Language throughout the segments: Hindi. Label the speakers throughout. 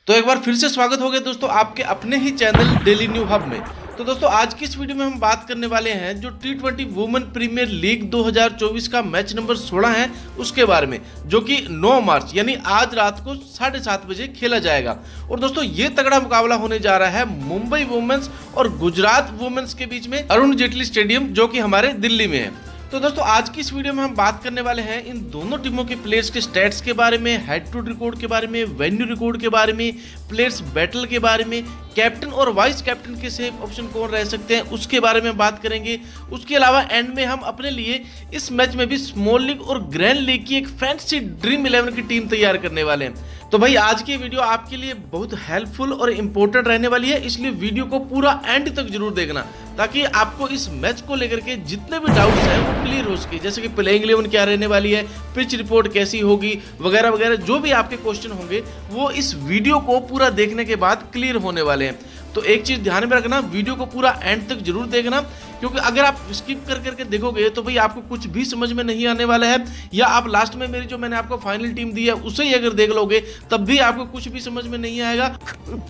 Speaker 1: तो एक बार फिर से स्वागत हो गया दोस्तों आपके अपने ही चैनल डेली न्यू हब में। तो दोस्तों आज की इस वीडियो में हम बात करने वाले हैं जो T20 वुमेन प्रीमियर लीग 2024 का मैच नंबर 16 है उसके बारे में, जो कि 9 मार्च यानी आज रात को 7:30 बजे खेला जाएगा। और दोस्तों ये तगड़ा मुकाबला होने जा रहा है मुंबई वुमेन्स और गुजरात वुमेन्स के बीच में अरुण जेटली स्टेडियम, जो कि हमारे दिल्ली में है। तो दोस्तों आज की इस वीडियो में हम बात करने वाले हैं इन दोनों टीमों के प्लेयर्स के स्टैट्स के बारे में, हेड टू रिकॉर्ड के बारे में, वेन्यू रिकॉर्ड के बारे में, प्लेयर्स बैटल के बारे में, कैप्टन और वाइस कैप्टन के सेफ ऑप्शन कौन रह सकते हैं उसके बारे में बात करेंगे। उसके अलावा एंड में हम अपने लिए इस मैच में भी स्मॉल लीग और ग्रैंड लीग की एक फैंटेसी ड्रीम 11 की टीम तैयार करने वाले हैं। तो भाई आज की वीडियो आपके लिए बहुत हेल्पफुल और इम्पोर्टेंट रहने वाली है, इसलिए वीडियो को पूरा एंड तक जरूर देखना ताकि आपको इस मैच को लेकर के जितने भी डाउट्स हैं वो क्लियर हो सके। जैसे कि प्लेइंग 11 क्या रहने वाली है, पिच रिपोर्ट कैसी होगी, वगैरह वगैरह जो भी आपके क्वेश्चन होंगे वो इस वीडियो को पूरा देखने के बाद क्लियर होने वाले हैं। तो एक चीज ध्यान में रखना, वीडियो को पूरा एंड तक जरूर देखना, क्योंकि अगर आप स्किप कर करके देखोगे तो भाई आपको कुछ भी समझ में नहीं आने वाला है, या आप लास्ट में मेरी जो मैंने आपको फाइनल टीम दी है उसे ही अगर देख लोगे तब भी आपको कुछ भी समझ में नहीं आएगा।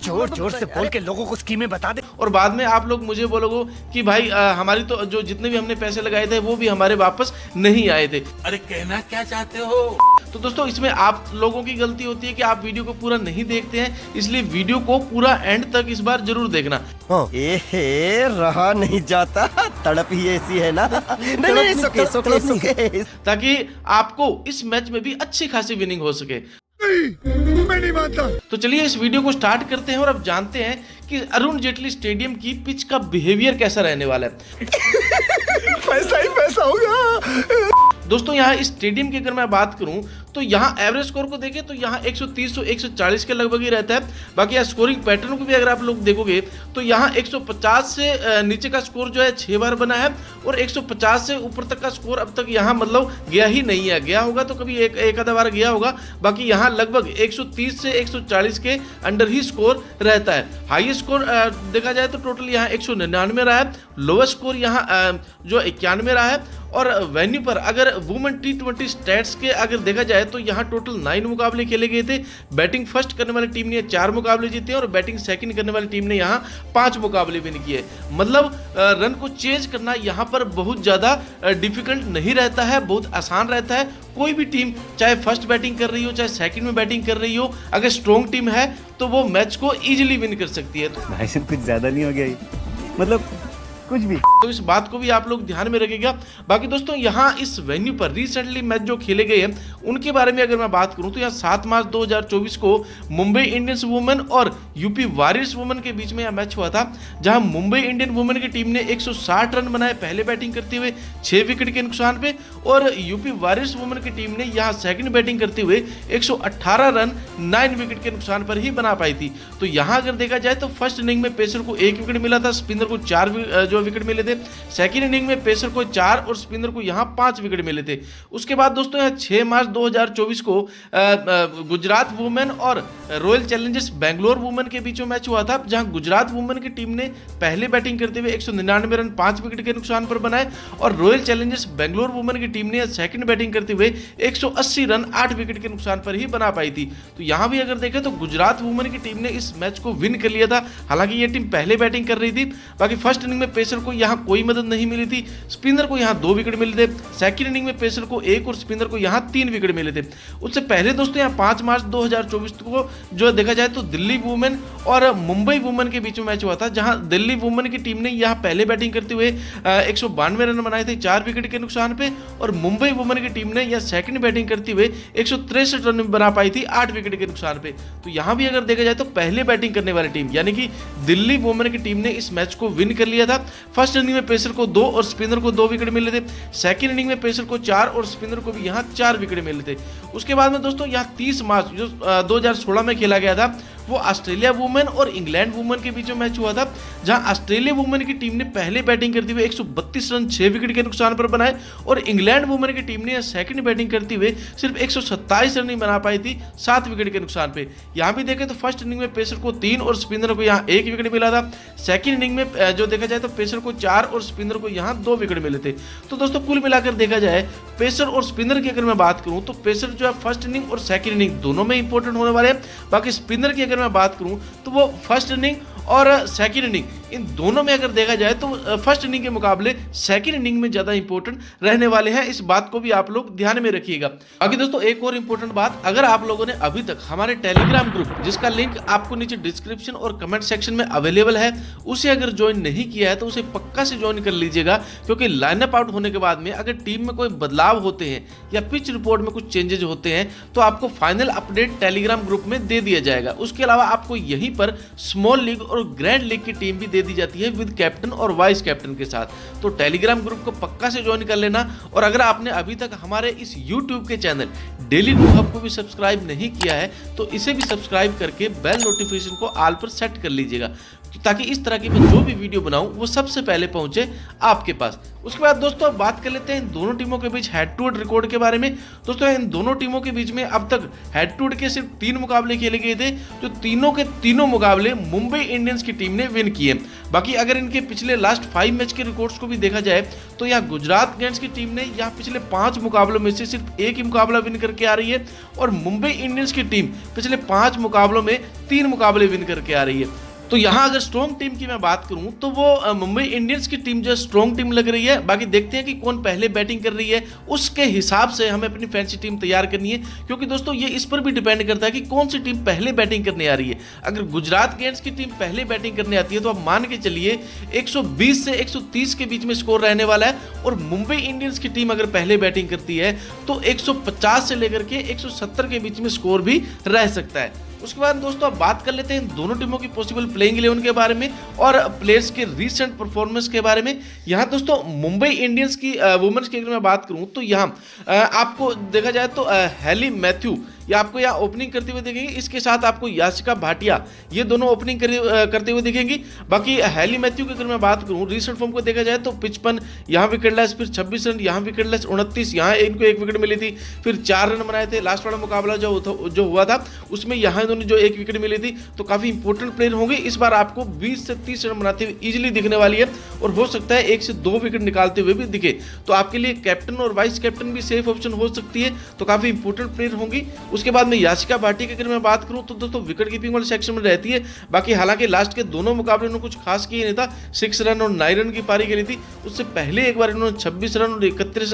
Speaker 2: जोर जोर से बोल के लोगों को स्कीमें बता दे,
Speaker 1: और बाद में आप लोग मुझे बोलोगे कि भाई हमारी तो जो जितने भी हमने पैसे लगाए थे वो भी हमारे वापस नहीं आए थे।
Speaker 3: अरे कहना क्या चाहते हो?
Speaker 1: तो दोस्तों इसमें आप लोगों की गलती होती है कि आप वीडियो को पूरा नहीं देखते हैं, इसलिए वीडियो को पूरा एंड तक इस बार जरूर देखना।
Speaker 2: एहे रहा नहीं जाता, तड़प ही ऐसी है ना। नहीं, सोके।
Speaker 1: ताकि आपको इस मैच में भी अच्छी खासी विनिंग हो सके।
Speaker 3: मैं नहीं मानता।
Speaker 1: तो चलिए इस वीडियो को स्टार्ट करते हैं और अब जानते हैं कि अरुण जेटली स्टेडियम की पिच का बिहेवियर कैसा रहने वाला है।
Speaker 2: पैसा ही पैसा होगा।
Speaker 1: दोस्तों यहाँ इस स्टेडियम की अगर मैं बात करूं तो यहाँ एवरेज स्कोर को देखें तो यहाँ 130 से 140 के लगभग ही रहता है। बाकी यहाँ स्कोरिंग पैटर्न को भी अगर आप लोग देखोगे तो यहाँ 150 से नीचे का स्कोर जो है 6 बार बना है, और 150 से ऊपर तक का स्कोर अब तक यहाँ मतलब गया ही नहीं है। गया होगा तो कभी एक आधा बार गया होगा, बाकी यहाँ लगभग 130 से 140 के अंडर ही स्कोर रहता है। हाईएस्ट स्कोर देखा जाए तो टोटल यहाँ 199 रहा है, लोवेस्ट स्कोर यहाँ जो 91 रहा है। और वेन्यू पर अगर वुमेन T20 स्टैट्स के अगर देखा जाए तो यहाँ टोटल 9 मुकाबले खेले गए थे। बैटिंग फर्स्ट करने वाली टीम ने 4 मुकाबले जीते और बैटिंग सेकंड करने वाली टीम ने यहाँ 5 मुकाबले विन किए। मतलब रन को चेज करना यहाँ पर बहुत ज़्यादा डिफिकल्ट नहीं रहता है, बहुत आसान रहता है। कोई भी टीम चाहे फर्स्ट बैटिंग कर रही हो चाहे सेकंड में बैटिंग कर रही हो, अगर स्ट्रॉन्ग टीम है तो वो मैच को ईजिली विन कर सकती है।
Speaker 4: भाई साहब कुछ ज्यादा नहीं हो गया ये, मतलब कुछ भी।
Speaker 1: तो इस बात को भी आप लोग ध्यान में रखिएगा। बाकी दोस्तों यहाँ इस वेन्यू पर रिसेंटली मैच जो खेले गए हैं उनके बारे में अगर मैं बात करूं तो यहाँ 7 मार्च 2024 को मुंबई इंडियंस वुमेन और यूपी वॉरियर्स वुमेन के बीच में यह मैच हुआ था, जहां मुंबई इंडियन वुमेन की टीम ने 160 रन बनाए पहले बैटिंग करते हुए 6 विकेट के नुकसान पे, और यूपी वॉरियर्स वुमेन की टीम ने यहाँ सेकंड बैटिंग करते हुए 118 रन 9 विकेट के नुकसान पर ही बना पाई थी। तो यहाँ अगर देखा जाए तो फर्स्ट इनिंग में पेसर को 1 विकेट मिला था, स्पिनर को 4 विकेट मिले थे। सेकंड इनिंग में पेसर को 4 और स्पिनर को यहां 5 विकेट मिले थे। उसके बाद दोस्तों यहां 6 मार्च 2024 को गुजरात वुमेन और रॉयल चैलेंजर्स बेंगलोर वुमेन के बीच में मैच हुआ था, जहां गुजरात वुमेन की टीम ने पहले बैटिंग करते हुए 199 रन 5 विकेट के नुकसान पर बनाए, और रॉयल चैलेंजर्स बेंगलोर वुमेन की टीम ने सेकंड बैटिंग करते हुए 180 रन 8 विकेट के नुकसान पर ही बना पाई थी। तो यहां भी अगर देखें तो गुजरात वुमेन की टीम ने इस मैच को विन कर लिया था। हालांकि ये टीम पहले बैटिंग कर रही थी। बाकी फर्स्ट इनिंग में पेसर को यहाँ कोई मदद नहीं मिली थी, स्पिनर को यहाँ 2 विकेट मिले थे। सेकंड इनिंग में पेसर को 1 और स्पिनर को यहाँ 3 विकेट मिले थे। उससे पहले दोस्तों यहाँ 5 मार्च 2024 को जो देखा जाए तो दिल्ली वुमेन और मुंबई वुमेन के बीच में मैच हुआ था, जहां दिल्ली वुमेन की टीम ने यहाँ पहले बैटिंग करते हुए 192 रन बनाए थे 4 विकेट के नुकसान पे, और मुंबई वुमेन की टीम ने यह सेकंड बैटिंग करते हुए 163 रन बना पाई थी 8 विकेट के नुकसान पे। तो यहाँ भी अगर देखा जाए तो पहले बैटिंग करने वाली टीम यानी कि दिल्ली वुमेन की टीम ने इस मैच को विन कर लिया था। फर्स्ट इनिंग में पेसर को 2 और स्पिनर को 2 विकेट मिले थे। सेकंड इनिंग में पेसर को 4 और स्पिनर को भी यहाँ 4 विकेट मिले थे। उसके बाद में दोस्तों यहाँ 30 मार्च जो 2016 में खेला गया था वो ऑस्ट्रेलिया वुमेन और इंग्लैंड वुमेन के बीच में मैच हुआ था, जहां ऑस्ट्रेलिया वुमेन की टीम ने पहले बैटिंग करते हुए 132 रन 6 विकेट के नुकसान पर बनाए, और इंग्लैंड वुमेन की टीम ने सेकंड बैटिंग करते हुए सिर्फ 127 रन ही बना पाई थी 7 विकेट के नुकसान पे। यहां भी देखें तो फर्स्ट इनिंग में पेसर को 3 और स्पिनर को यहां 1 विकेट मिला था। सेकंड इनिंग में जो देखा जाए तो पेसर को 4 और स्पिनर को यहां 2 विकेट मिले थे। तो दोस्तों कुल मिलाकर देखा जाए पेसर और स्पिनर की अगर मैं बात करूं तो पेसर जो है फर्स्ट इनिंग और सेकंड इनिंग दोनों में इंपॉर्टेंट होने वाले हैं। बाकी स्पिनर की अगर मैं बात करूं तो वो फर्स्ट इनिंग और सेकंड इनिंग इन दोनों में अगर देखा जाए तो फर्स्ट इनिंग के मुकाबले सेकंड इनिंग में ज़्यादा इंपॉर्टेंट रहने वाले हैं। इस बात को भी आप लोग ध्यान में रखिएगा। बाकी दोस्तों एक और इंपॉर्टेंट बात, अगर आप लोगों ने अभी तक हमारे टेलीग्राम ग्रुप जिसका लिंक आपको नीचे डिस्क्रिप्शन और कमेंट सेक्शन में अवेलेबल है उसे अगर ज्वाइन नहीं किया है तो उसे पक्का से ज्वाइन कर लीजिएगा, क्योंकि लाइनअप आउट होने के बाद में अगर टीम में कोई बदलाव होते हैं या पिच रिपोर्ट में कुछ चेंजेज होते हैं तो आपको फाइनल अपडेट टेलीग्राम ग्रुप में दे दिया जाएगा। उसके अलावा आपको यहीं पर स्मॉल लीग और ग्रैंड लीग की टीम भी दे दी जाती है विद कैप्टन और वाइस कैप्टन के साथ। तो टेलीग्राम ग्रुप को पक्का से ज्वाइन कर लेना। और अगर आपने अभी तक हमारे इस यूट्यूब के चैनल डेली न्यू हब को भी सब्सक्राइब नहीं किया है तो इसे भी सब्सक्राइब करके बेल नोटिफिकेशन को ऑल पर सेट कर लीजिएगा, ताकि इस तरह की मैं जो भी वीडियो बनाऊं वो सबसे पहले पहुंचे आपके पास। उसके बाद दोस्तों बात कर लेते हैं इन दोनों टीमों के बीच हेड टू हेड रिकॉर्ड के बारे में। दोस्तों इन दोनों टीमों के बीच में अब तक हेड टू हेड के सिर्फ 3 मुकाबले खेले गए थे, जो तीनों के तीनों मुकाबले मुंबई इंडियंस की टीम ने विन किए। बाकी अगर इनके पिछले लास्ट 5 मैच के रिकॉर्ड्स को भी देखा जाए तो यहाँ गुजरात गेंट्स की टीम ने यहाँ पिछले 5 मुकाबलों में से सिर्फ एक ही मुकाबला विन करके आ रही है, और मुंबई इंडियंस की टीम पिछले 5 मुकाबलों में 3 मुकाबले विन करके आ रही है। तो यहाँ अगर स्ट्रॉन्ग टीम की मैं बात करूं तो वो मुंबई इंडियंस की टीम जो स्ट्रॉन्ग टीम लग रही है। बाकी देखते हैं कि कौन पहले बैटिंग कर रही है, उसके हिसाब से हमें अपनी फैंसी टीम तैयार करनी है, क्योंकि दोस्तों ये इस पर भी डिपेंड करता है कि कौन सी टीम पहले बैटिंग करने आ रही है। अगर गुजरात गेंट्स की टीम पहले बैटिंग करने आती है तो आप मान के चलिए 120 से 130 के बीच में स्कोर रहने वाला है, और मुंबई इंडियंस की टीम अगर पहले बैटिंग करती है तो 150 से लेकर के 170 के बीच में स्कोर भी रह सकता है। उसके बाद दोस्तों अब बात कर लेते हैं इन दोनों टीमों की पॉसिबल प्लेइंग 11 के बारे में और प्लेयर्स के रीसेंट परफॉर्मेंस के बारे में। यहाँ दोस्तों मुंबई इंडियंस की वुमेन्स की अगर मैं बात करूँ तो यहाँ आपको देखा जाए तो हेली मैथ्यू ये आपको यहाँ ओपनिंग करते हुए देखेंगे, इसके साथ आपको याशिका भाटिया ये दोनों ओपनिंग करते हुए दिखेंगी। बाकी हेली मैथ्यू की अगर मैं बात करूँ रीसेंट फॉर्म को देखा जाए तो 55 यहाँ विकेट लेस, फिर 26 रन यहाँ विकेट लेस, 29 यहाँ इनको 1 विकेट मिली थी, फिर 4 रन बनाए थे। लास्ट वाला मुकाबला जो हुआ था उसमें यहाँ इन्होंने जो 1 विकेट मिली थी, तो काफ़ी इंपॉर्टेंट प्लेयर होंगे। इस बार आपको 20 से 30 रन बनाते हुए ईजिली दिखने वाली है, और हो सकता है 1 से 2 विकेट निकालते हुए भी दिखे। तो आपके लिए कैप्टन और वाइस कैप्टन भी सेफ ऑप्शन हो सकती है, तो काफ़ी इंपॉर्टेंट प्लेयर होंगी। उसके बाद में याशिका भाटिया की अगर मैं बात करूं तो दोस्तों विकेट कीपिंग वाले सेक्शन में रहती है। बाकी हालांकि लास्ट के दोनों मुकाबले उन्होंने कुछ खास किया नहीं था, 6 रन और 9 रन की पारी खेली थी। उससे पहले एक बार इन्होंने 26 रन और 31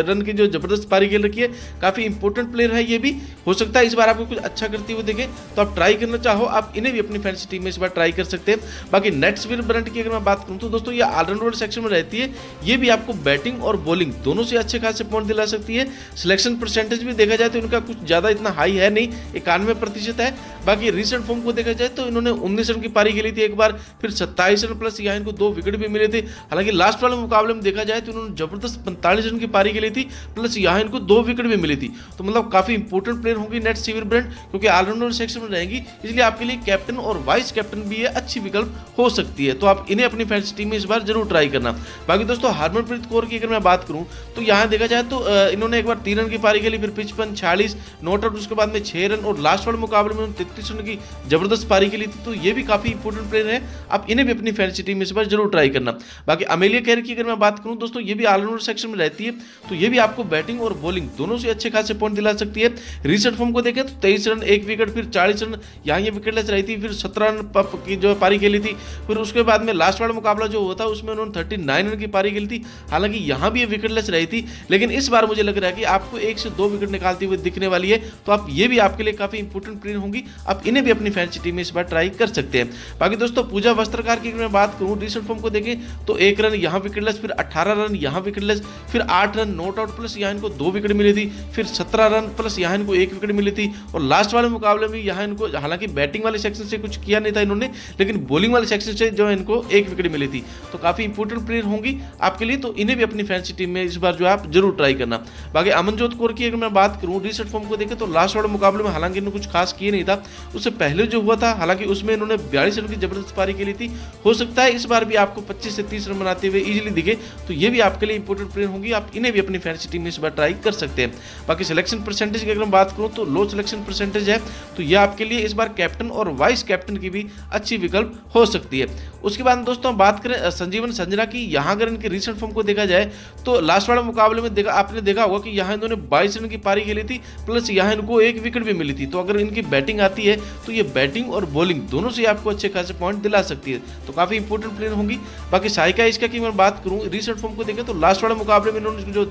Speaker 1: रन की जो जबरदस्त पारी खेल रखी है। काफी इंपॉर्टेंट प्लेयर है ये भी, हो सकता है इस बार आपको कुछ अच्छा करते हुए देखें, तो आप ट्राई करना चाहो आप इन्हें भी अपनी फैंसी टीम में इस बार ट्राई कर सकते हैं। बाकी नेट्सविल ब्रंट की अगर मैं बात करूं तो दोस्तों ये ऑलराउंडर सेक्शन में रहती है, ये भी आपको बैटिंग और बॉलिंग दोनों से अच्छे खासे पॉइंट दिला सकती है। सिलेक्शन परसेंटेज भी देखा जाए तो इनका कुछ ज्यादा इतना हाई है नहीं, 91% है। बाकी रिसेंट फॉर्म को देखा जाए तो इन्होंने 19 रन की पारी खेली थी एक बार, फिर 27 रन प्लस यहाँ इनको 2 विकेट भी मिले थे। हालांकि लास्ट वाले मुकाबले में देखा जाए तो इन्होंने जबरदस्त 45 रन की पारी खेली थी, प्लस यहाँ इनको 2 विकेट भी मिली थी। तो मतलब काफी इंपॉर्टेंट प्लेयर होंगी नेट्सविल ब्रंट, क्योंकि ऑलराउंडर सेक्शन में रहेंगी, इसलिए आपके लिए कैप्टन और वाइस कैप्टन भी ये अच्छी विकल्प हो सकती है। तो आप इन्हें अपनी फैंसी टीम में इस बार जरूर ट्राई करना। बाकी दोस्तों हरमनप्रीत कौर की अगर मैं बात करूं तो यहाँ देखा जाए तो इन्होंने एक बार 3 रन की पारी खेली, फिर 55, 46 नॉट आउट, उसके बाद में 6 रन, और लास्ट वाले मुकाबले में 33 रन की जबरदस्त पारी खेली थी। तो ये भी काफी इंपॉर्टेंट प्लेयर है, आप इन्हें भी अपनी फैंसी टीम में इस बार जरूर ट्राई करना। बाकी अमेलिया कैर की अगर मैं बात करूं दोस्तों ये भी ऑलराउंडर सेक्शन में रहती है, तो ये भी आपको बैटिंग और बॉलिंग दोनों से अच्छे खासे पॉइंट दिला सकती है। रिसेंट फॉर्म को देखें तो 23 रन 1 विकेट, फिर 40 रन यहाँ ये विकेटलेस रही थी, फिर 17 रन की जो पारी खेली थी। फिर उसके बाद में लास्ट वाला मुकाबला जो हुआ था उसमें उन्होंने 39 रन की पारी खेली थी। हालांकि यहाँ भी ये विकेटलेस रही थी, लेकिन इस बार मुझे लग रहा है कि आपको 1 से 2 विकेट निकालती हुई दिखने वाली है। तो आप ये भी आपके लिए काफी इंपॉर्टेंट प्लेयर होंगी, आप इन्हें भी अपनी फैंसी टीम में इस बार ट्राई कर सकते हैं। बाकी दोस्तों पूजा वस्त्रकार की मैं बात करूं रिसेंट फॉर्म को देखें तो 1 रन यहाँ विकेटलेस, फिर 18 रन यहाँ विकेटलेस, फिर 8 रन नॉट आउट, प्लस यहाँ इनको 2 विकेट मिली थी, फिर 17 रन प्लस यहाँ इनको 1 विकेट मिली थी। और लास्ट वाले मुकाबले में यहाँ इनको हालांकि बैटिंग वाले सेक्शन से कुछ किया नहीं था इन्होंने, लेकिन बॉलिंग वाले सेक्शन से जो है इनको 1 विकेट मिली थी। तो काफी इंपॉर्टेंट प्लेयर होंगी आपके लिए, तो इन्हें भी अपनी फैंसी टीम में इस बार जो है आप जरूर ट्राई करना। बाकी अमनजोत कौर की अगर मैं बात करूं रिसेंट फॉर्म को देखें तो लास्ट वाले मुकाबले में हालांकि इन्होंने कुछ खास किए नहीं था, उससे पहले जो हुआ था, हालांकि उसमें इन्होंने 42 रन की जबरदस्त पारी खेली थी। हो सकता है इस बार भी आपको 25 से 30 रन बनाते हुए इजीली दिखे, तो ये भी आपके लिए इंपॉर्टेंट प्लेयर होंगी, आप इन्हें भी अपनी फैंसी टीम में इस बार ट्राई कर सकते हैं। बाकी सिलेक्शन परसेंटेज की अगर मैं बात करूं तो लो सिलेक्शन परसेंटेज है, तो ये आपके लिए इस बार कैप्टन और वाइस कैप्टन की भी अच्छी विकल्प हो सकती है। उसके बाद दोस्तों बात करें संजीवन संजना की, यहाँ अगर इनके रिसेंट फॉर्म को देखा जाए तो लास्ट वाले मुकाबले में आपने देखा होगा कि यहाँ इन्होंने 22 रन की पारी खेली थी, प्लस यहाँ इनको एक विकेट भी मिली थी। तो अगर इनकी बैटिंग आती है तो ये बैटिंग और बॉलिंग दोनों से आपको अच्छे खासे पॉइंट दिला सकती है, तो काफी इंपॉर्टेंट प्लेयर होंगी। बाकी साइका इसका की मैं बात करूं, रिसेंट फॉर्म को देखें तो लास्ट वाले मुकाबले में इन्होंने जो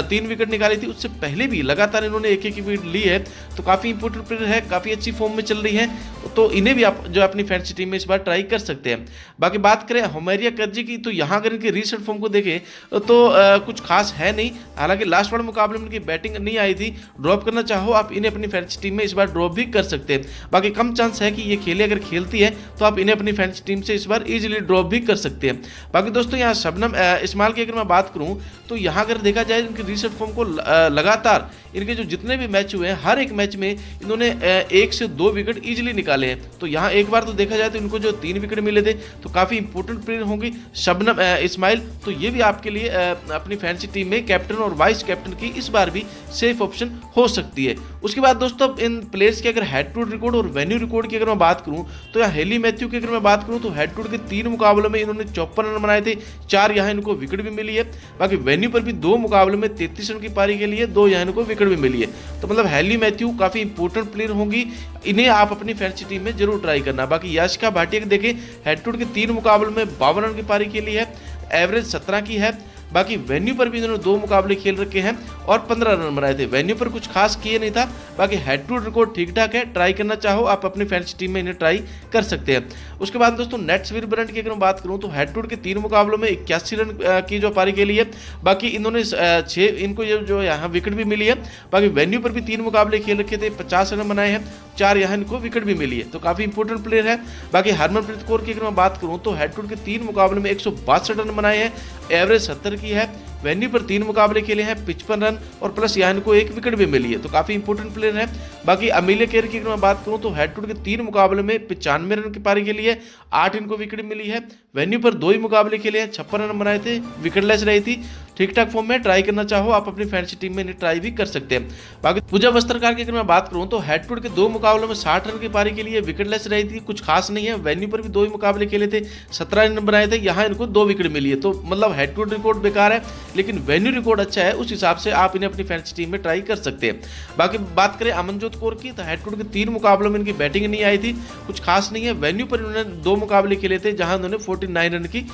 Speaker 1: 3 विकेट निकाली थी, उससे पहले भी लगातार इन्होंने एक विकेट ली है, तो काफी इंपॉर्टेंट प्लेयर है, काफी अच्छी फॉर्म में चल रही है, तो इन्हें भी आप जो अपनी फैंसी टीम में इस बार ट्राई कर सकते हैं। बाकी बात करें हमेरिया कर्जी की, तो यहाँ अगर इनके रिसेंट फॉर्म को देखें तो कुछ खास है नहीं, हालांकि लास्ट वाले मुकाबले में इनकी बैटिंग नहीं आई थी, ड्रॉप करना चाहो आप इन्हें अपनी फैंसी टीम में इस बार ड्रॉप भी कर सकते हैं। बाकी कम चांस है कि ये खेले, अगर खेलती है तो आप इन्हें अपनी फैंसी टीम से इस बार इजीली ड्रॉप भी कर सकते हैं। बाकी दोस्तों यहाँ शबनम इस्माइल की अगर मैं बात करूं तो यहाँ अगर देखा जाए इनके रिसेंट फॉर्म को लगातार इनके जो जितने भी मैच हुए हैं हर एक मैच में इन्होंने 1 से 2 विकेट इजीली निकाले हैं। तो यहाँ एक बार तो देखा जाए तो इनको जो 3 विकेट मिले थे, तो काफी इंपॉर्टेंट प्लेयर होंगी शबनम इस्माइल, तो ये भी आपके लिए अपनी फैंसी टीम में कैप्टन और वाइस कैप्टन की इस बार भी सेफ ऑप्शन हो सकती है। उसके बाद दोस्तों इन प्लेयर्स के अगर हेड टू रिकॉर्ड और वेन्यू रिकॉर्ड की अगर मैं बात करूं तो यहाँ हेली मैथ्यू की अगर मैं बात करूं तो हेड टू के 3 मुकाबलों में इन्होंने 54 रन बनाए थे, 4 यहाँ इनको विकेट भी मिली है। बाकी वेन्यू पर भी 2 मुकाबलों में 33 रन की पारी के लिए 2 यहाँ इनको विकेट भी मिली है। तो मतलब हेली मैथ्यू काफी इंपॉर्टेंट प्लेयर होंगी, इन्हें आप अपनी फैंसी टीम में जरूर ट्राई करना। बाकी याशिका भाटिया देखें हेड टू के 3 मुकाबलों में 52 रन की पारी के लिए है, एवरेज 17 की है। बाकी वेन्यू पर भी इन्होंने 2 मुकाबले खेल रखे हैं और 15 रन बनाए थे, वेन्यू पर कुछ खास किए नहीं था। बाकी हेड टू रिकॉर्ड ठीक ठाक है, ट्राई करना चाहो आप अपनी फैंसी टीम में इन्हें ट्राई कर सकते हैं। उसके बाद दोस्तों नेट स्वीर ब्रंट की अगर मैं बात करूं तो हेड टू के 3 मुकाबलों में 81 रन की जो पारी के लिए, बाकी इन्होंने 6 इनको जो यहाँ विकेट भी मिली है। बाकी वेन्यू पर भी 3 मुकाबले खेल रखे थे, 50 रन बनाए हैं, 4 यहाँ इनको विकेट भी मिली है, तो काफी इंपॉर्टेंट प्लेयर है। बाकी हरमनप्रीत कौर की अगर मैं बात करूं तो हेड टू के 3 मुकाबले में 162 रन बनाए हैं, एवरेज 70 की है। वेन्यू पर 3 मुकाबले खेले हैं, 55 रन और प्लस यहाँ इनको 1 विकेट भी मिली है, तो काफी इंपॉर्टेंट प्लेयर है। बाकी अमीलिया केयर की अगर मैं बात करूं तो हेड टू के 3 मुकाबले में 95 रन की पारी के लिए 8 इनको विकेट मिली है। वेन्यू पर 2 ही मुकाबले खेले हैं, 56 रन बनाए थे, विकेटलेस रही थी, ठीक ठाक फॉर्म में, ट्राई करना चाहो आप अपनी फैंसी टीम में इन्हें ट्राई भी कर सकते हैं। बाकी पूजा वस्त्रकार की अगर मैं बात करूं तो हेड टू के 2 मुकाबलों में 60 रन की पारी के लिए विकेटलेस रही थी, कुछ खास नहीं है। वेन्यू पर भी 2 ही मुकाबले खेले थे, 17 रन बनाए थे, यहाँ इनको 2 विकेट मिली है, तो मतलब हेड टू रिकॉर्ड बेकार है, लेकिन वेन्यू रिकॉर्ड अच्छा है, उस हिसाब से आप इन्हें अपनी फैंसी टीम में ट्राई कर सकते हैं। बाकी बात करें अमनजोत कौर की, तो हेड टू के 3 मुकाबलों में इनकी बैटिंग नहीं आई थी, कुछ खास नहीं है। वेन्यू पर इन्होंने 2 मुकाबले खेले थे, जहां उन्होंने 49 रन की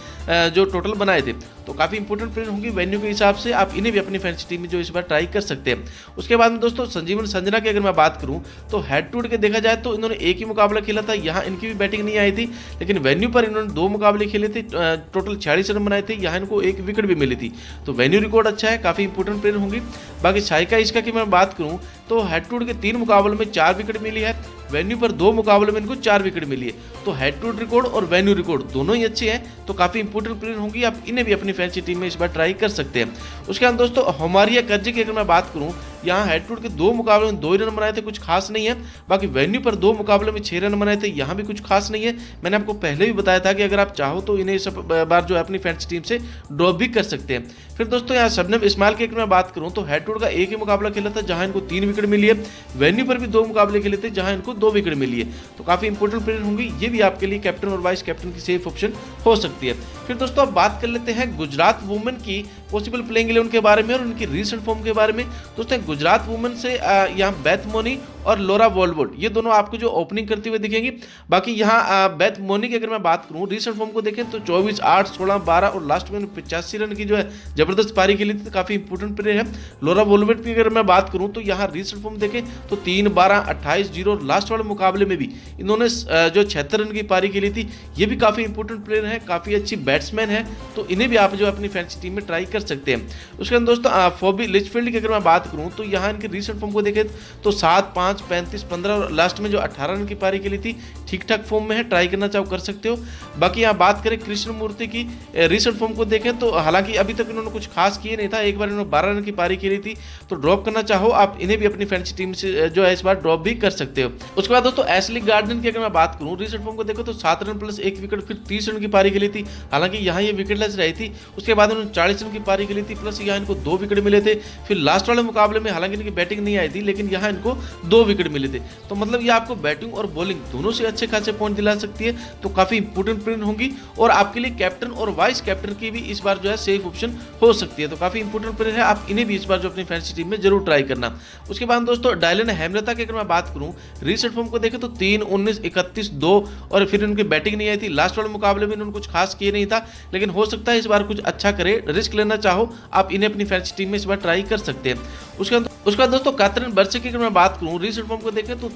Speaker 1: जो टोटल बनाए थे, तो काफी इंपॉर्टेंट प्लेयर होंगी वेन्यू के हिसाब से, आप इन्हें भी अपनी फैंसी टीम में जो इस बार ट्राई कर सकते हैं। उसके बाद में दोस्तों संजीवन संजना की अगर मैं बात करूं तो हेड टू के देखा जाए तो इन्होंने 1 ही मुकाबला खेला था, यहाँ इनकी भी बैटिंग नहीं आई थी, लेकिन वेन्यू पर इन्होंने 2 मुकाबले खेले थे, टोटल 46 रन बनाए थे, यहाँ इनको 1 विकेट भी मिली थी, तो वेन्यू रिकॉर्ड अच्छा है, काफी इंपॉर्टेंट प्लेयर होंगी। बाकी साइका इसका की मैं बात करूं तो हेड टू के 3 मुकाबलों में 4 विकेट मिली है, वेन्यू पर 2 मुकाबलों में इनको 4 विकेट मिली है, तो हेड टू रिकॉर्ड और वेन्यू रिकॉर्ड दोनों ही अच्छे हैं, तो काफी इंपॉर्टेंट प्लेयर होंगी, आप इन्हें भी अपनी फैंसी टीम में इस बार ट्राई कर सकते हैं। उसके बाद दोस्तों हमारिया कर्जी की अगर मैं बात करूं, यहाँ हेड टू के 2 मुकाबले में 2 ही रन बनाए थे, कुछ खास नहीं है। बाकी वेन्यू पर 2 मुकाबले में 6 रन बनाए थे, यहाँ भी कुछ खास नहीं है। मैंने आपको पहले भी बताया था कि अगर आप चाहो तो इन्हें सब बार जो है अपनी फैंसी टीम से ड्रॉप भी कर सकते हैं। फिर दोस्तों यहाँ शबनम इस्माइल की अगर मैं बात करूं तो हेड टू का 1 ही मुकाबला खेला था, जहां इनको 3 विकेट मिली है। वेन्यू पर भी 2 मुकाबले खेले थे, जहां इनको 2 विकेट मिली है, तो काफी इंपॉर्टेंट प्लेयर होंगी, ये भी आपके लिए कैप्टन और वाइस कैप्टन की सेफ ऑप्शन हो सकती है। फिर दोस्तों अब बात कर लेते हैं गुजरात वुमेन की पॉसिबल प्लेइंग 11 के बारे में और उनकी रीसेंट फॉर्म के बारे में। दोस्तों गुजरात वुमेन से यहाँ बेथ मोनी और लोरा वॉलवुड ये दोनों आपको जो ओपनिंग करते हुए दिखेंगी। बाकी यहाँ बेथ मोनी की अगर मैं बात करूँ रीसेंट फॉर्म को देखें तो 24, 8, 16, 12 और लास्ट में 85 रन की जो है जबरदस्त पारी के लिए तो काफी इंपॉर्टेंट प्लेयर है। लोरा वॉलवुड की अगर मैं बात करूँ तो यहाँ रीसेंट फॉर्म देखें तो 3, 12, 28, 0 लास्ट वाले मुकाबले में भी इन्होंने जो 76 रन की पारी के लिए थी, ये भी काफी इंपॉर्टेंट प्लेयर है, काफी अच्छी बैट्समैन है, तो इन्हें भी आप जो अपनी फैंसी टीम में ट्राई कर सकते हैं। उसके बाद दोस्तों फोबी लिचफील्ड की अगर मैं बात करूं तो यहाँ इनके रीसेंट फॉर्म को देखें तो 7, 5, 5, 35, 15 और लास्ट में जो 18 रन की पारी खेली थी, ठीक ठाक फॉर्म में है, ट्राई करना चाहो कर सकते हो। बाकी यहाँ बात करें कृष्णमूर्ति की रिसेंट फॉर्म को देखें तो हालांकि अभी तक इन्होंने कुछ खास किए नहीं था, एक बार इन्होंने 12 रन की पारी खेली थी, तो ड्रॉप करना चाहो आप इन्हें भी अपनी फैंसी टीम से जो है इस बार ड्रॉप भी कर सकते हो। उसके बाद दोस्तों एशली गार्डन की अगर मैं बात करूं, रिसेंट फॉर्म को देखो तो 7 रन प्लस 1 विकेट फिर 30 रन की पारी खेली थी, हालांकि यहाँ ये विकेटलेस रही थी। उसके बाद उन्होंने 40 रन की पारी खेली थी, प्लस यहाँ इनको 2 विकेट मिले थे। फिर लास्ट वाले मुकाबले में हालांकि इनकी बैटिंग नहीं आई थी, लेकिन यहाँ इनको 2 विकेट मिले थे। तो मतलब ये आपको बैटिंग और बॉलिंग दोनों से अच्छे खासे पॉइंट दिला सकती है, तो काफी इंपोर्टेंट प्लेयर होंगी और आपके लिए कैप्टन और वाइस कैप्टन की भी इस बार जो है सेफ ऑप्शन हो सकती है। तो काफी इंपोर्टेंट प्लेयर है, आप इन्हें भी इस बार जो अपनी फैंसी टीम में जरूर ट्राई करना। उसके बाद दोस्तों डायलन हेमलता की अगर मैं बात करूं, रिसेंट फॉर्म को देखें तो 3, 19, 31, 2 और फिर इनकी बैटिंग नहीं आई थी। लास्ट वाले मुकाबले में इन्होंने कुछ खास किए नहीं था, लेकिन हो सकता है इस बार कुछ अच्छा करे। रिस्क लेना चाहो आप इन्हें अपनी फैंसी टीम में इस बार ट्राई कर सकते हैं। उसके बाद दोस्तों कातरन बर्से की अगर मैं बात करूं, रिसेंट फॉर्म को देखें तो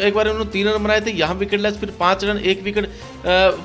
Speaker 1: एक बार उन्होंने 3 रन बनाए थे, यहाँ विकेटलेस, फिर 5 रन 1 विकेट,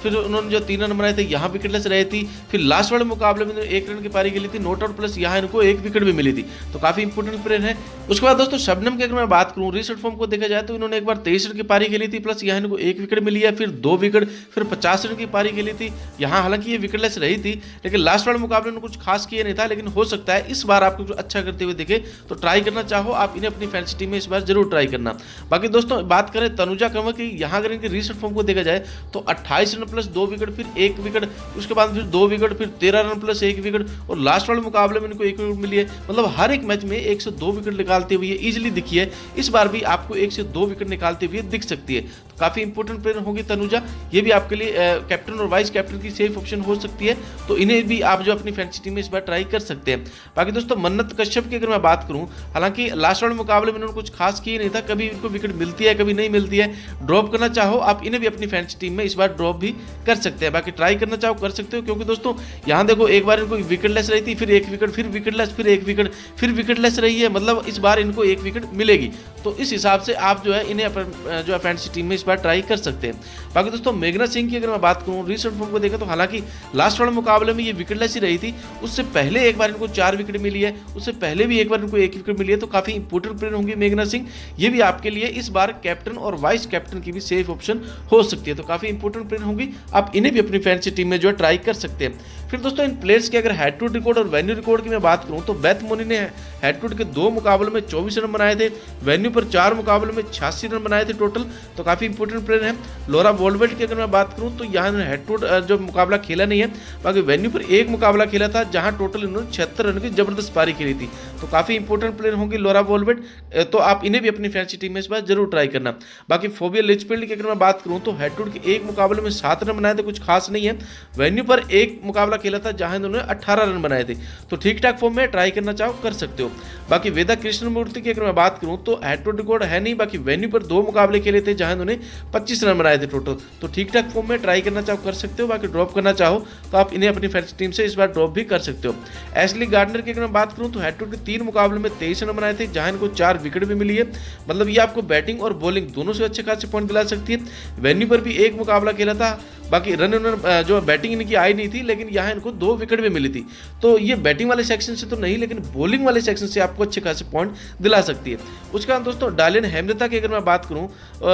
Speaker 1: फिर उन्होंने जो 3 रन बनाए थे यहाँ विकेटलेस रही थी। फिर लास्ट वाले मुकाबले में 1 रन की पारी खेली थी, नॉट आउट, प्लस यहाँ इनको 1 विकेट भी मिली थी, तो काफी इंपोर्टेंट प्लेयर है। उसके बाद दोस्तों शबनम की अगर मैं बात करूं, रिसेंट फॉर्म को देखा जाए तो इन्होंने एक बार 23 रन की पारी खेली थी, प्लस यहाँ इनको 1 विकेट मिली है, फिर 2 विकेट, फिर 50 रन की पारी खेली थी। यहाँ हालांकि ये विकेटलेस रही थी, लेकिन लास्ट वाले मुकाबले में कुछ खास किया नहीं था, लेकिन हो सकता है इस बार आपको कुछ अच्छा करते हुए दिखे, तो ट्राई करना चाहो आप इन्हें अपनी फैंसी टीम में इस बार जरूर ट्राई करना। बाकी दोस्तों बात करें तनुजा कंवर की, यहाँ अगर इनके रिसेंट फॉर्म को देखा जाए तो 28 रन प्लस 2 विकेट, फिर 1 विकेट, उसके बाद फिर 2 विकेट, फिर 13 रन प्लस 1 विकेट और लास्ट वाले मुकाबले में इनको 1 विकेट मिली है। मतलब हर एक मैच में 1 से 2 विकेट निकालते हुए इजीली दिखी है, इस बार भी आपको 1 से 2 विकेट निकालते हुए दिख सकती है। तो काफी इंपोर्टेंट प्लेयर होगी तनुजा, ये भी आपके लिए कैप्टन और वाइस कैप्टन की सेफ ऑप्शन हो सकती है, तो इन्हें भी आप जो अपनी फैंसी टीम में इस बार ट्राई कर सकते हैं। बाकी दोस्तों मन्नत कश्यप की अगर मैं बात करूं, हालांकि लास्ट वाले मुकाबले में उन्होंने कुछ खास किए नहीं था, कभी इनको विकेट मिलती है कभी नहीं मिलती है। ड्रॉप करना चाहो आप इन्हें भी अपनी फैंसी टीम में इस बार ड्रॉप भी कर सकते हैं। बाकी ट्राई करना चाहो कर सकते हो, क्योंकि दोस्तों यहाँ देखो एक बार इनको विकेटलेस रही थी, फिर 1 विकेट, फिर विकेटलेस, फिर 1 विकेट, फिर विकेटलेस रही है, मतलब इस बार इनको 1 विकेट मिलेगी। तो इस हिसाब से आप जो है इन्हें जो है फैंसी टीम में इस बार ट्राई कर सकते हैं। बाकी दोस्तों मेघना सिंह की अगर मैं बात करूं, रिसेंट फॉर्म को देखें तो हालांकि लास्ट वाले मुकाबले में ये विकेटलेस ही रही थी, उससे पहले एक बार इनको 4 विकेट मिली है, उससे पहले भी एक बार इनको 1 विकेट मिली है, तो काफी इंपोर्टेंट प्लेयर होंगी मेघना सिंह, ये भी आपके लिए इस बार कैप्टन और वाइस कैप्टन की भी सेफ ऑप्शन हो सकती है। तो काफी इंपोर्टेंट प्लेयर होंगी, आप इन्हें भी अपनी फैंसी टीम में जो है ट्राई कर सकते हैं। फिर दोस्तों इन प्लेयर्स के अगर हेड टू रिकॉर्ड और वेन्यू रिकॉर्ड की मैं बात करूं तो बेथ मोनी ने हेड टू के 2 मुकाबलों में 24 रन बनाए थे, वेन्यू पर 4 मुकाबलों में 86 रन बनाए थे टोटल, तो काफी इंपोर्टेंट प्लेयर है। लोरा वोल्वेट की अगर मैं बात करूं तो यहाँ हेड टू जो मुकाबला खेला नहीं है, बाकी वेन्यू पर 1 मुकाबला खेला था, जहां टोटल इन्होंने 76 रन की जबरदस्त पारी खेली थी, तो काफी इंपोर्टेंट प्लेयर होंगे लोरा वोल्वेट, तो आप इन्हें भी अपनी फैंसी टीम में इस बार जरूर ट्राई करना। बाकी फोबिया लिचफील्ड की अगर मैं बात करूं तो हेड टू के 1 मुकाबले में 7 रन बनाए थे, कुछ खास नहीं है। वेन्यू पर 1 मुकाबला खेला था, जहां इन्होंने 18 रन बनाए थे, तो ठीक ठाक फॉर्म में ट्राई करना चाहो कर सकते हो। बाकी वेदा कृष्णमूर्ति की अगर मैं बात करूं तो हेड टू रिकॉर्ड है नहीं, बाकी वेन्यू पर 2 मुकाबले खेले थे, जहां इन्होंने 25 रन बनाए थे टोटल, तो ठीक ठाक फॉर्म में ट्राई करना चाहो कर सकते हो। बाकी ड्रॉप करना चाहो तो आप इन्हें अपनी फैंसी टीम से इस बार ड्रॉप भी कर सकते हो। एशली गार्डनर की अगर मैं बात करूं तो हेड टू के 3 मुकाबले में 23 रन बनाए थे, जहां इनको 4 विकेट भी मिली है, मतलब ये आपको बैटिंग और बॉलिंग दोनों से अच्छे खासे पॉइंट दिला सकती है। वेन्यू पर भी 1 मुकाबला खेला था, बाकी रन उन्होंने जो बैटिंग इनकी आई नहीं थी, लेकिन यहाँ इनको 2 विकेट भी मिली थी, तो ये बैटिंग वाले सेक्शन से तो नहीं, लेकिन बॉलिंग वाले सेक्शन से आपको अच्छे खासे पॉइंट दिला सकती है। उसके बाद दोस्तों डायलन हेमलता की अगर मैं बात करूं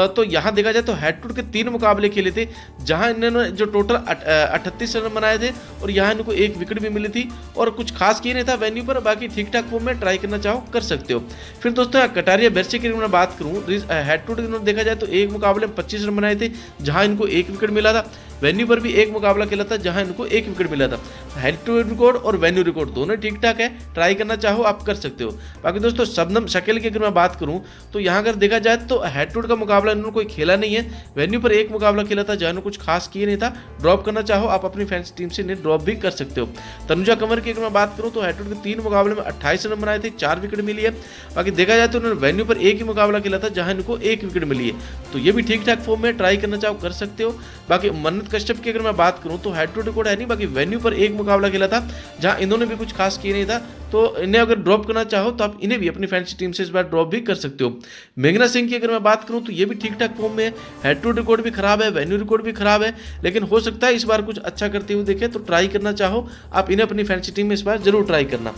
Speaker 1: तो यहाँ देखा जाए तो हेड टू के 3 मुकाबले खेले थे, जहां इन्होंने जो टोटल 38 रन बनाए थे और यहाँ इनको 1 विकेट भी मिली थी, और कुछ खास किए नहीं था वेन्यू पर, बाकी ठीक ठाक फॉर्म में ट्राई करना चाहो कर सकते हो। फिर दोस्तों कटारिया बेर्से की मैं बात करूँ, हेड टू देखा जाए तो 1 मुकाबले में 25 रन बनाए थे, जहां इनको 1 विकेट मिला था। वेन्यू पर भी 1 मुकाबला खेला था, जहां इनको 1 विकेट मिला था। हेड टू रिकॉर्ड और वेन्यू रिकॉर्ड दोनों ठीक ठाक है, ट्राई करना चाहो आप कर सकते हो। बाकी दोस्तों शबनम शकील की अगर मैं बात करूं तो यहाँ अगर देखा जाए तो हेड टू का मुकाबला इन्होंने कोई खेला नहीं है, वेन्यू पर 1 मुकाबला खेला था, जहां कुछ खास किए नहीं था। ड्रॉप करना चाहो आप अपनी फैंसी टीम से इन्हें ड्रॉप भी कर सकते हो। तनुजा कंवर की अगर मैं बात करूं तो हेड टू के 3 मुकाबले में 28 रन बनाए थे, 4 विकेट मिली है। बाकी देखा जाए तो उन्होंने वेन्यू पर 1 ही मुकाबला खेला था, जहां इनको 1 विकेट मिली है, तो ये भी ठीक ठाक फॉर्म में ट्राई करना चाहो कर सकते हो। बाकी मन्नत कश्यप की अगर मैं बात करूं तो हेड टू रिकॉर्ड है नहीं, बाकी वेन्यू पर 1 मुकाबला खेला था, जहां इन्होंने भी कुछ खास किए नहीं था, तो इन्हें अगर ड्रॉप करना चाहो तो आप इन्हें भी अपनी फैंसी टीम से इस बार ड्रॉप भी कर सकते हो। मेघना सिंह की अगर मैं बात करूं तो ये भी ठीक ठाक फॉर्म में है, हेड टू रिकॉर्ड भी खराब है, वेन्यू रिकॉर्ड भी खराब है, लेकिन हो सकता है इस बार कुछ अच्छा करते हुए देखे, तो ट्राई करना चाहो आप इन्हें अपनी फैंसी टीम में इस बार जरूर ट्राई करना।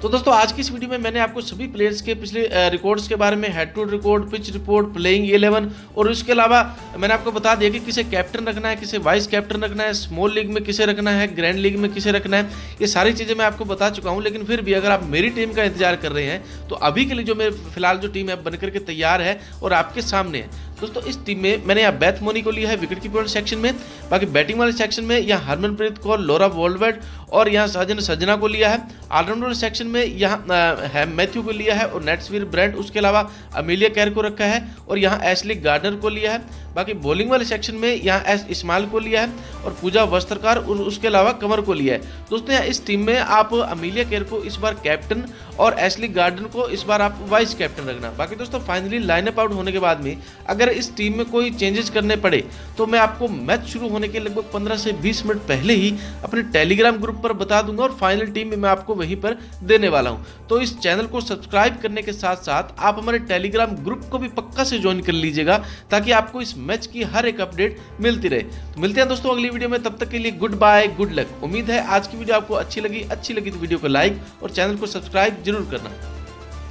Speaker 1: तो दोस्तों आज की इस वीडियो में मैंने आपको सभी प्लेयर्स के पिछले रिकॉर्ड्स के बारे में, head to head record, pitch report, playing 11 और उसके अलावा मैंने आपको बता दिया कि किसे कैप्टन रखना है, किसे वाइस कैप्टन रखना है, स्मॉल लीग में किसे रखना है, ग्रैंड लीग में किसे रखना है। ये सारी चीज़ें मैं आपको बता चुका हूँ। लेकिन फिर भी अगर आप मेरी टीम का इंतजार कर रहे हैं तो अभी के लिए जो मेरे फिलहाल जो टीम है बनकर के तैयार है और आपके सामने है। दोस्तों इस टीम में मैंने यहाँ बैथ मोनी को लिया है विकेट कीपर सेक्शन में। बाकी बैटिंग वाले सेक्शन में यहाँ हरमनप्रीत कौर, लॉरा वॉल्वर्ड और यहाँ सहजन सजना को लिया है। ऑलराउंडर सेक्शन में यहाँ मैथ्यू को लिया है और नेट्सवीर ब्रेंट, उसके अलावा अमेलिया कैर को रखा है और यहाँ एशली गार्डनर को लिया है। बाकी बॉलिंग वाले सेक्शन में यहाँ एस इस्माइल को लिया है और पूजा वस्त्रकार और उसके अलावा कंवर को लिया है। दोस्तों यहाँ इस टीम में आप अमेलिया कैर को इस बार कैप्टन और एशली गार्डन को इस बार आप वाइस कैप्टन रखना। बाकी दोस्तों फाइनली लाइनअप आउट होने के बाद में अगर इस टीम में कोई चेंजेस करने पड़े तो मैं आपको मैच शुरू होने के लगभग 15 से 20 मिनट पहले ही अपने टेलीग्राम ग्रुप पर बता दूंगा और फाइनल टीम में मैं आपको वहीं पर देने वाला हूं। तो इस चैनल को सब्सक्राइब करने के साथ साथ आप हमारे टेलीग्राम ग्रुप को भी पक्का से ज्वाइन कर लीजिएगा ताकि आपको इस मैच की हर एक अपडेट मिलती रहे। तो मिलते हैं दोस्तों अगली वीडियो में, तब तक के लिए गुड बाय, गुड लक। उम्मीद है आज की वीडियो आपको अच्छी लगी तो वीडियो को लाइक और चैनल को सब्सक्राइब जरूर करना।